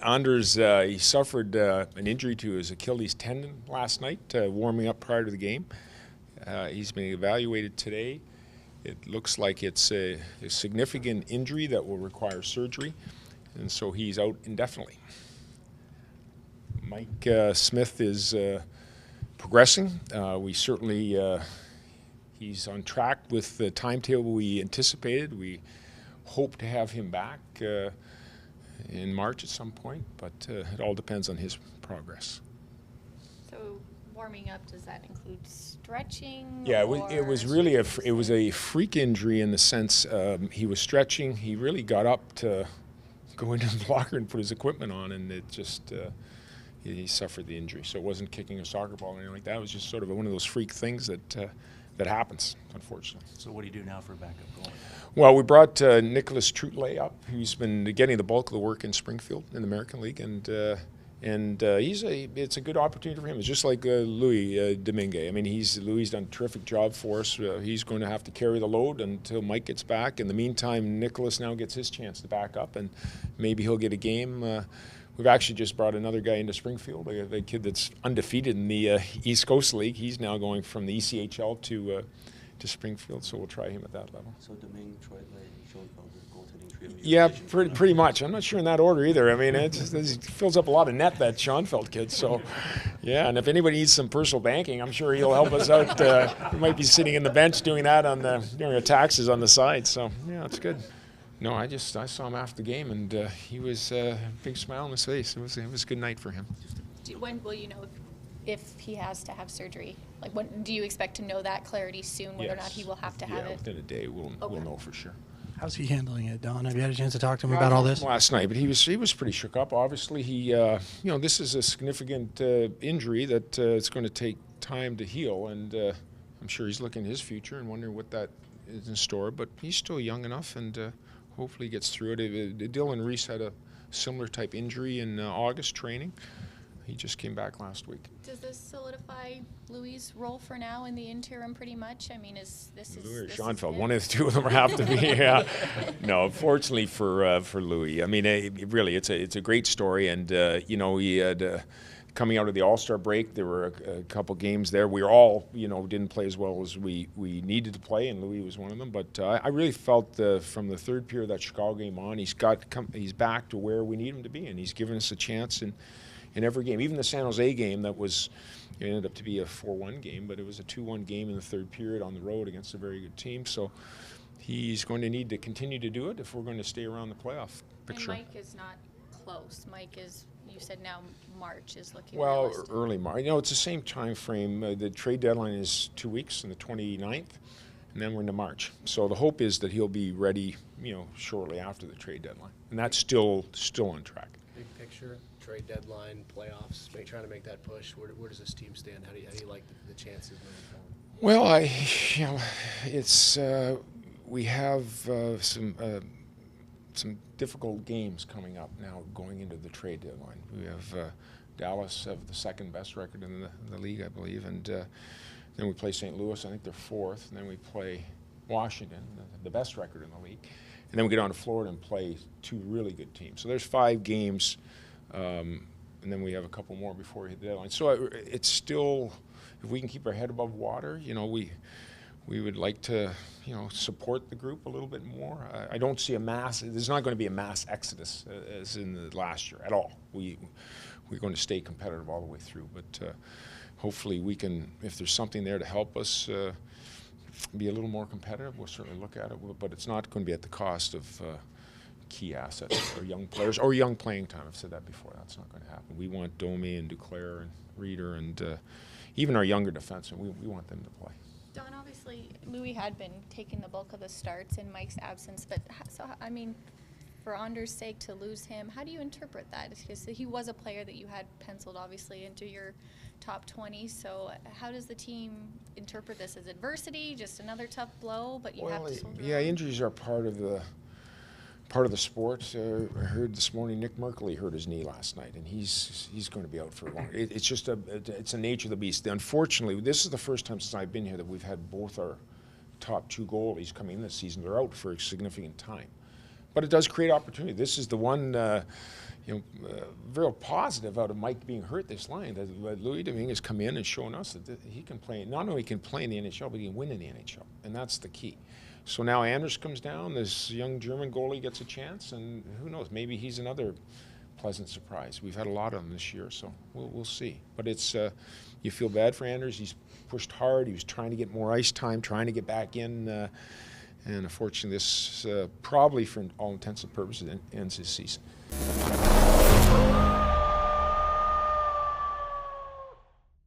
Anders, he suffered an injury to his Achilles tendon last night, warming up prior to the game. He's been evaluated today. It looks like it's a significant injury that will require surgery, and so he's out indefinitely. Mike Smith is progressing. We certainly, he's on track with the timetable we anticipated. We hope to have him back in March at some point, but it all depends on his progress. So warming up, does that include stretching? Yeah, it was really it was a freak injury in the sense he was stretching. He really got up to go into the locker and put his equipment on, and it just he suffered the injury. So it wasn't kicking a soccer ball or anything like that. It was just sort of one of those freak things that happens, unfortunately. So what do you do now for backup goalie? Well, we brought Nicholas Trutley up, who's been getting the bulk of the work in Springfield in the American League, and it's a good opportunity for him. It's just like Louis Domingue. I mean, Louis done a terrific job for us. He's going to have to carry the load until Mike gets back. In the meantime, Nicholas now gets his chance to back up, and maybe he'll get a game. We've actually just brought another guy into Springfield, a kid that's undefeated in the East Coast League. He's now going from the ECHL to Springfield, so we'll try him at that level. So Domingue, Trutley, Schoenfeld, the goaltending trio. Yeah, pretty much. I'm not sure in that order either. I mean, it fills up a lot of net, that Schoenfeld kid. So, yeah, and if anybody needs some personal banking, I'm sure he'll help us out. He might be sitting in the bench doing that doing our taxes on the side. So, yeah, it's good. No, I saw him after the game, and he was a big smile on his face. It was a good night for him. When will you know if he has to have surgery? Like, when do you expect to know that clarity soon, whether or not he will have to have it? Within a day, we'll know for sure. How's he handling it, Don? Have you had a chance to talk to him about all this? Last night, but he was pretty shook up. Obviously, this is a significant injury that it's going to take time to heal, and I'm sure he's looking at his future and wondering what that is in store. But he's still young enough, and hopefully he gets through it. Dylan Reese had a similar type injury in August training. He just came back last week. Does this solidify Louis' role for now in the interim pretty much? I mean, Louis or Schoenfeld, one of the two of them have to be. Yeah. No, fortunately for Louis. I mean, really, it's a great story, and he had coming out of the All-Star break, there were a couple games there. We were all, didn't play as well as we needed to play, and Louis was one of them. But I really felt from the third period of that Chicago game on, he's back to where we need him to be, and he's given us a chance in every game. Even the San Jose game it ended up to be a 4-1 game, but it was a 2-1 game in the third period on the road against a very good team. So he's going to need to continue to do it if we're going to stay around the playoff picture. And Mike is not close. Mike is, you said now March is looking realistic. Early March. It's the same time frame. The trade deadline is 2 weeks on the 29th, and then we're into March. So the hope is that he'll be ready, shortly after the trade deadline. And that's still on track. Big picture, trade deadline, playoffs, trying to make that push. Where does this team stand? How do you like the chances moving forward? Well, we have some difficult games coming up now going into the trade deadline. We have Dallas have the second best record in the league, I believe, and then we play St. Louis. I think they're fourth, and then we play Washington, the best record in the league. And then we get on to Florida and play two really good teams. So there's 5 games, and then we have a couple more before we hit the deadline. So it's still, if we can keep our head above water, we would like to, support the group a little bit more. I don't see there's not going to be a mass exodus as in the last year at all. We're going to stay competitive all the way through, but hopefully we can, if there's something there to help us be a little more competitive, we'll certainly look at it, but it's not going to be at the cost of key assets or young players or young playing time. I've said that before. That's not going to happen. We want Domi and Duclair and Reeder and even our younger defensemen. We want them to play. Don, obviously, Louis had been taking the bulk of the starts in Mike's absence, but for Anders' sake, to lose him, how do you interpret that? Because he was a player that you had penciled, obviously, into your top 20. So how does the team interpret this as adversity, just another tough blow, but you have to soldier on? Injuries are part of the sport. I heard this morning Nick Merkley hurt his knee last night, and he's going to be out for a long. It's just it's the nature of the beast. Unfortunately, this is the first time since I've been here that we've had both our top 2 goalies coming in this season. They're out for a significant time. But it does create opportunity. This is the one, real positive out of Mike being hurt this line. That Louis Domingue has come in and shown us that he can play. Not only can play in the NHL, but he can win in the NHL, and that's the key. So now Anders comes down. This young German goalie gets a chance, and who knows? Maybe he's another pleasant surprise. We've had a lot of them this year, so we'll see. But it's you feel bad for Anders. He's pushed hard. He was trying to get more ice time, trying to get back in, and unfortunately, this probably, for all intents and purposes, ends his season.